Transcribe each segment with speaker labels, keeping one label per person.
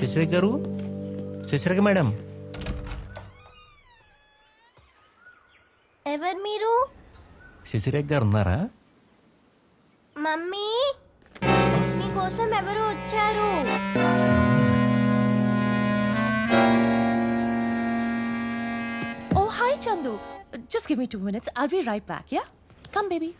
Speaker 1: శశిరేఖ గారు, శశిరేఖ మేడం.
Speaker 2: ఎవరు మీరు?
Speaker 1: శశిరేఖ గారు ఉన్నారా?
Speaker 2: మమ్మీ, మీకోసం ఎవరు వచ్చారు?
Speaker 3: Oh, hi, Chandu. Just give me 2 minutes. I'll be right back, yeah? Come, baby.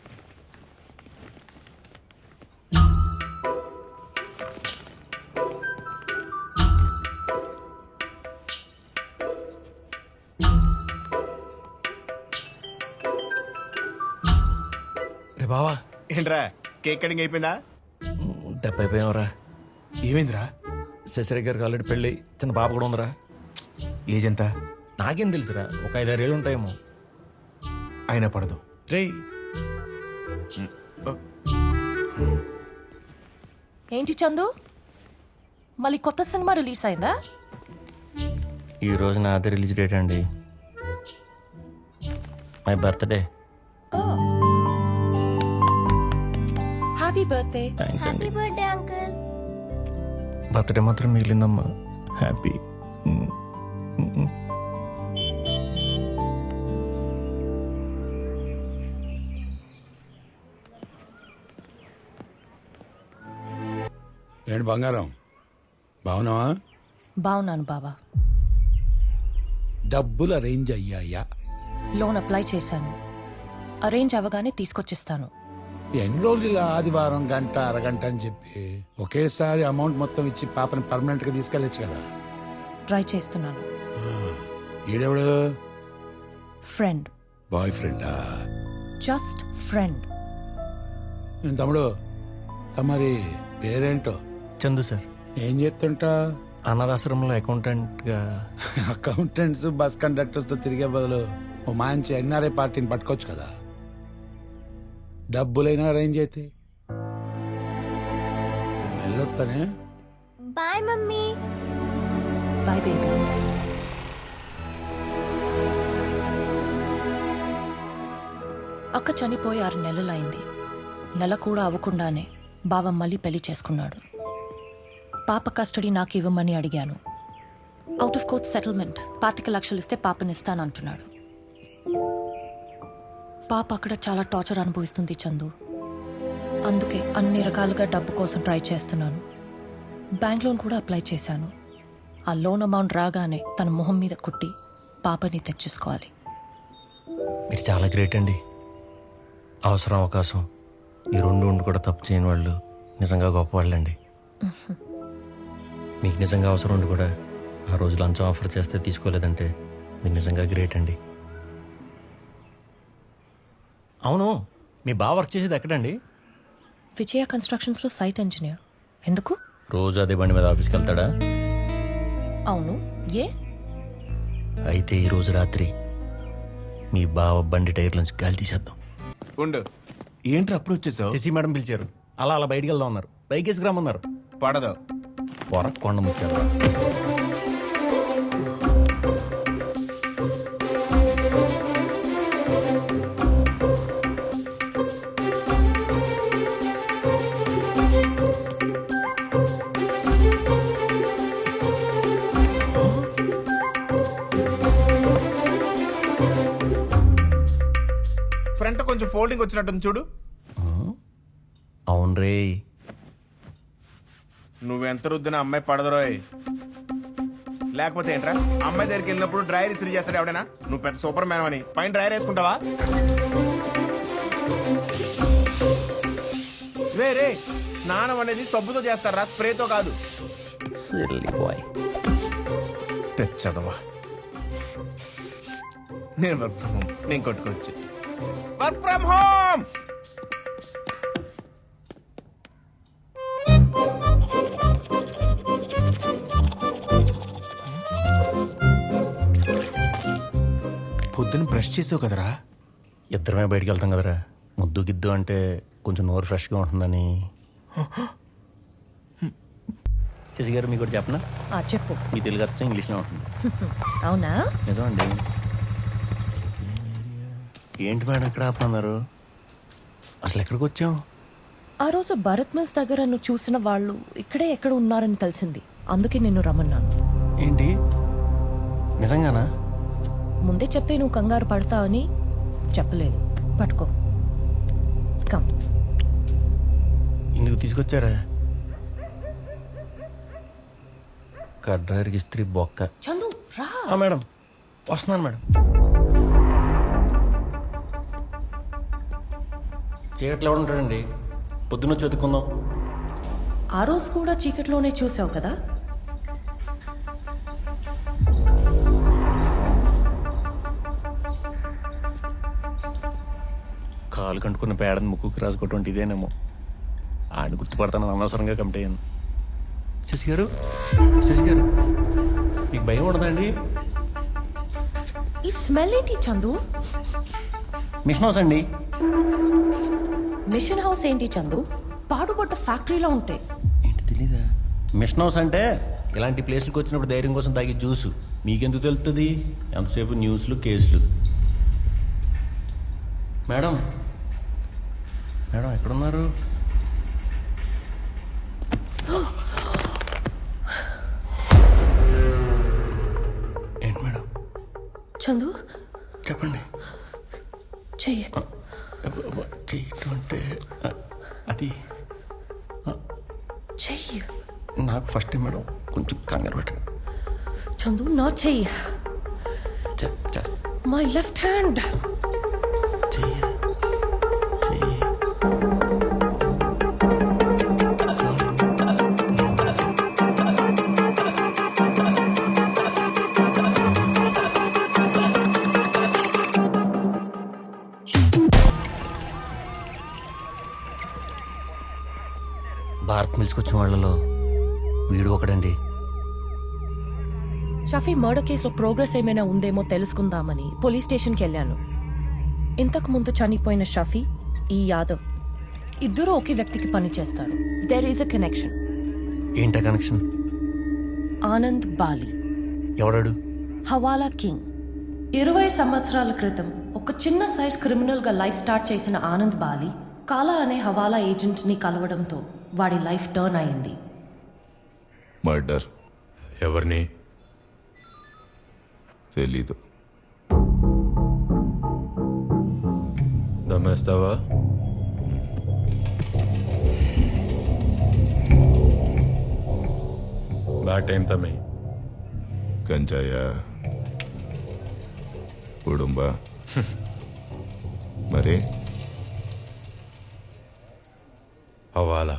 Speaker 1: రే బావా,
Speaker 4: ఏంట్రా కేక్ కటింగ్ అయిపోయిందా?
Speaker 1: దెబ్బ అయిపోయావరా.
Speaker 4: ఏమైందిరా?
Speaker 1: శశిరేఖ గారికి ఆల్రెడీ పెళ్ళి, చిన్న పాప కూడా ఉందిరా.
Speaker 4: ఏజ్ ఎంత?
Speaker 1: నాకేం తెలుసురా, ఒక 5-6 ఏళ్ళు ఉంటాయేమో.
Speaker 4: అయినా పడదు.
Speaker 1: రే
Speaker 3: ఏంటి చందు, మళ్ళీ కొత్త సినిమా రిలీజ్ అయిందా?
Speaker 1: ఈ రోజు నాది రిలీజ్ డేట్ అండి, my birthday.
Speaker 3: Happy birthday.
Speaker 1: Thanks అండి.
Speaker 2: Happy birthday uncle.
Speaker 1: బర్త్డే మాత్రం మిగిలిందమ్మా. హ్యాపీ.
Speaker 5: ఏంటి బంగారం, బాగున్నావా?
Speaker 3: బాగున్నాను బావా.
Speaker 5: డబ్బులు అరేంజ్ అయ్యాయా?
Speaker 3: లోన్ అప్లై చేశాను, అరేంజ్ అవ్వగానే తీసుకొచ్చిస్తాను.
Speaker 5: ఎన్ని రోజులు ఇలా ఆదివారం గంట అరగంట అని చెప్పి ఒకేసారి అమౌంట్ మొత్తం ఇచ్చి పాపని పర్మనెంట్ గా తీసుకెళ్ళచ్చు కదా.
Speaker 3: ట్రై చేస్తున్నాను.
Speaker 5: ఈడెవడు?
Speaker 3: ఫ్రెండ్.
Speaker 5: బాయ్ ఫ్రెండా?
Speaker 3: Just friend.
Speaker 5: నేను తమ్ముడు, తమరి పేరేంటో?
Speaker 1: చందు సార్.
Speaker 5: ఏం చేస్తుంటా?
Speaker 1: అనాథాశ్రమంలో అకౌంటెంట్గా.
Speaker 5: అకౌంటెంట్స్ బస్ కండక్టర్స్ తో తిరిగే బదులు ఓ మంచి ఎన్ఆర్ఐ పార్టీని పట్టుకోవచ్చు కదా. డబ్బులైనా అరేంజ్ అయితే వెళ్ళొస్తానే.
Speaker 2: Bye mummy.
Speaker 3: Bye baby. అక్క చనిపోయి 6 నెలలైంది. నెల కూడా అవ్వకుండానే బావ మళ్ళీ పెళ్లి చేసుకున్నాడు. పాప కస్టడీ నాకు ఇవ్వమని అడిగాను. అవుట్ ఆఫ్ కోర్ట్ సెటిల్మెంట్ 25 లక్షలు ఇస్తే పాపనిస్తానంటున్నాడు. పాప అక్కడ చాలా టార్చర్ అనుభవిస్తుంది చందు. అందుకే అన్ని రకాలుగా డబ్బు కోసం ట్రై చేస్తున్నాను. బ్యాంక్ లోన్ కూడా అప్లై చేశాను. ఆ లోన్ అమౌంట్ రాగానే తన మొహం మీద కుట్టి పాపని తెచ్చేసుకోవాలి.
Speaker 1: మీరు చాలా గ్రేట్ అండి. అవసరం, అవకాశం ఈ రెండు ఉండి కూడా తప్పు చేయని వాళ్ళు నిజంగా గొప్పవాళ్ళండి. మీకు నిజంగా అవసరం ఉండి కూడా ఆ రోజు లంచం ఆఫర్ చేస్తే తీసుకోలేదంటే మీరు నిజంగా గ్రేట్ అండి. అవును, మీ బావ వర్క్ చేసేది ఎక్కడండి?
Speaker 3: విజయ కన్స్ట్రక్షన్స్లో సైట్ ఇంజనీర్. ఎందుకు?
Speaker 1: రోజు అదే బండి మీద ఆఫీస్కి వెళ్తాడా?
Speaker 3: అవును. ఏ?
Speaker 1: అయితే ఈరోజు రాత్రి మీ బావ బండి టైర్లోంచి గాలి తీసేద్దాం.
Speaker 4: ఉండు. ఏంట్రా అప్పుడు వచ్చేసావు?
Speaker 1: శశి మేడం పిలిచారు, అలా అలా బయటికి వెళ్దాం అన్నారు. బైక్ వేసుకురామన్నారు.
Speaker 4: పడదు.
Speaker 1: పొర కొండ ముచ్చారు.
Speaker 4: ఫ్రంట్ కొంచెం ఫోల్డింగ్ వచ్చినట్టుంది చూడు.
Speaker 1: అవును రే.
Speaker 4: నువ్వెంత రుద్దిన అమ్మాయి పడదురోయ్. లేకపోతే ఏంట్రా, అమ్మాయి దగ్గరికి వెళ్ళినప్పుడు డ్రైర్ ఇస్త్రీ చేస్తాడు ఎవడైనా? నువ్వు పెద్ద సూపర్ మ్యాన్ అని పైన డ్రైర్ వేసుకుంటావా? రే స్నానం అనేది సబ్బుతో చేస్తారా, స్ప్రేతో కాదు. తెచ్చదవా. నేను వర్క్ ఫ్రమ్ హోమ్, నేను కొట్టుకోవచ్చు. Work from home. పొద్దున బ్రష్ చేసావు కదరా?
Speaker 1: ఇద్దరమే బయటికి వెళ్తాం కదరా, ముద్దు గిద్దు అంటే కొంచెం నోరు ఫ్రెష్గా ఉంటుందని. శశి గారు మీకు కూడా చెప్పనా?
Speaker 3: చెప్పు.
Speaker 1: మీ తెలుగు అర్థం ఇంగ్లీష్లో ఉంటుంది.
Speaker 3: అవునా?
Speaker 1: నిజం అండి. ఏంటి మేడం ఎక్కడ ఆపన్నారు? అసలు ఎక్కడికి వచ్చాం?
Speaker 3: ఆ రోజు భరత్ మిల్స్ దగ్గర నువ్వు చూసిన వాళ్ళు ఇక్కడే ఎక్కడ ఉన్నారని తెలిసింది. అందుకే నిన్ను రమ్మన్నాను.
Speaker 1: ఏంటి నిజంగానా?
Speaker 3: ముందే చెప్తే నువ్వు కంగారు పడతావని చెప్పలేదు. పట్టుకో. కమ్.
Speaker 1: ఇందుకు తీసుకొచ్చారా? కార్ డ్రైవర్కి ఇస్త్రీ బొక్క.
Speaker 3: చందు రా.
Speaker 1: మేడం వస్తున్నాను మేడం. చీకట్లో ఎవడు ఉంటాడండి? పొద్దున్న వెతుక్కుందాం.
Speaker 3: ఆ రోజు కూడా చీకట్లోనే చూసావు కదా.
Speaker 1: కాలు కంటుకున్న పేడని ముక్కుకు రాసుకోవటం ఇదేనేమో. ఆయన గుర్తుపడతాను అనవసరంగా కమిట్ అయ్యాను. శశి గారు, శశి గారు మీకు భయం ఉండదండి?
Speaker 3: ఈ స్మెల్ ఏంటి చందు?
Speaker 1: మిషన్ హౌస్ అండి.
Speaker 3: మిషన్ హౌస్ ఏంటి చందు? పాడుపడ్డ ఫ్యాక్టరీలో ఉంటాయి.
Speaker 1: ఏంటి తెలీదా? మిషన్ హౌస్ అంటే ఇలాంటి ప్లేస్లకు వచ్చినప్పుడు ధైర్యం కోసం తాగే జ్యూసు. మీకెందుకు తెలుస్తుంది? ఎంతసేపు న్యూస్లు, కేసులు. మేడం, మేడం ఎక్కడున్నారు? ఏంటి మేడం?
Speaker 3: చందు
Speaker 1: చెప్పండి.
Speaker 3: చెయ్యి.
Speaker 1: చేయటం అంటే అది
Speaker 3: చెయ్యి.
Speaker 1: నాకు ఫస్ట్ టైం మేడం, కొంచెం కంగారు పెట్టండి.
Speaker 3: చందు నా చెయ్యి. My left hand.
Speaker 1: భారత్ మిల్స్కొచ్చిన వాళ్ళలో వీడు ఒకడండి.
Speaker 3: షఫీ మర్డర్ కేసులో ప్రోగ్రెస్ ఏమైనా ఉందేమో తెలుసుకుందామని పోలీస్ స్టేషన్కి వెళ్ళాను. ఇంతకు ముందు చనిపోయిన షఫీ, ఈ యాదవ్ ఇద్దరూ ఒకే వ్యక్తికి పని చేస్తారు. There is a connection.
Speaker 1: ఏంటా కనెక్షన్?
Speaker 3: ఆనంద్ బాలి,
Speaker 1: ఎవడాడు?
Speaker 3: హవాలా కింగ్. 20 సంవత్సరాల క్రితం ఒక చిన్న సైజ్ క్రిమినల్ గా లైఫ్ స్టార్ట్ చేసిన ఆనంద్ బాలి కాలా అనే హవాలా ఏజెంట్ ని కలవడంతో వాడి లైఫ్ టర్న్ అయింది.
Speaker 6: మర్డర్
Speaker 7: ఎవరిని?
Speaker 6: తెలీదు.
Speaker 7: దమ్మేస్తావా? బ్యాడ్ టైం తమ్మి.
Speaker 6: గంజాయ కుటుంబ మరి
Speaker 7: హవాలా.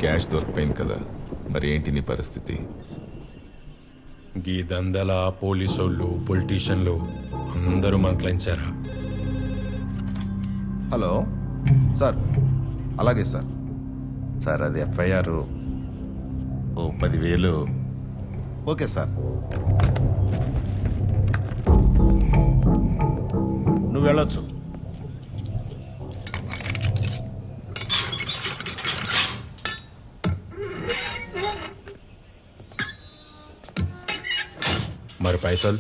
Speaker 6: క్యాష్ దొరికిపోయింది కదా, మరి ఏంటి నీ పరిస్థితి?
Speaker 7: గీ దందల పోలీసోళ్ళు, పొలిటీషియన్లు అందరూ మనక్లైంచారా?
Speaker 4: Hello sir. అలాగే సార్. సార్ అది ఎఫ్ఐఆర్ ఓ 10,000. Okay sir. నువ్వు వెళ్ళొచ్చు.
Speaker 7: మరి పైసలు?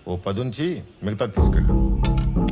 Speaker 4: ఓ 10 ఉంచి మిగతా తీసుకెళ్ళు.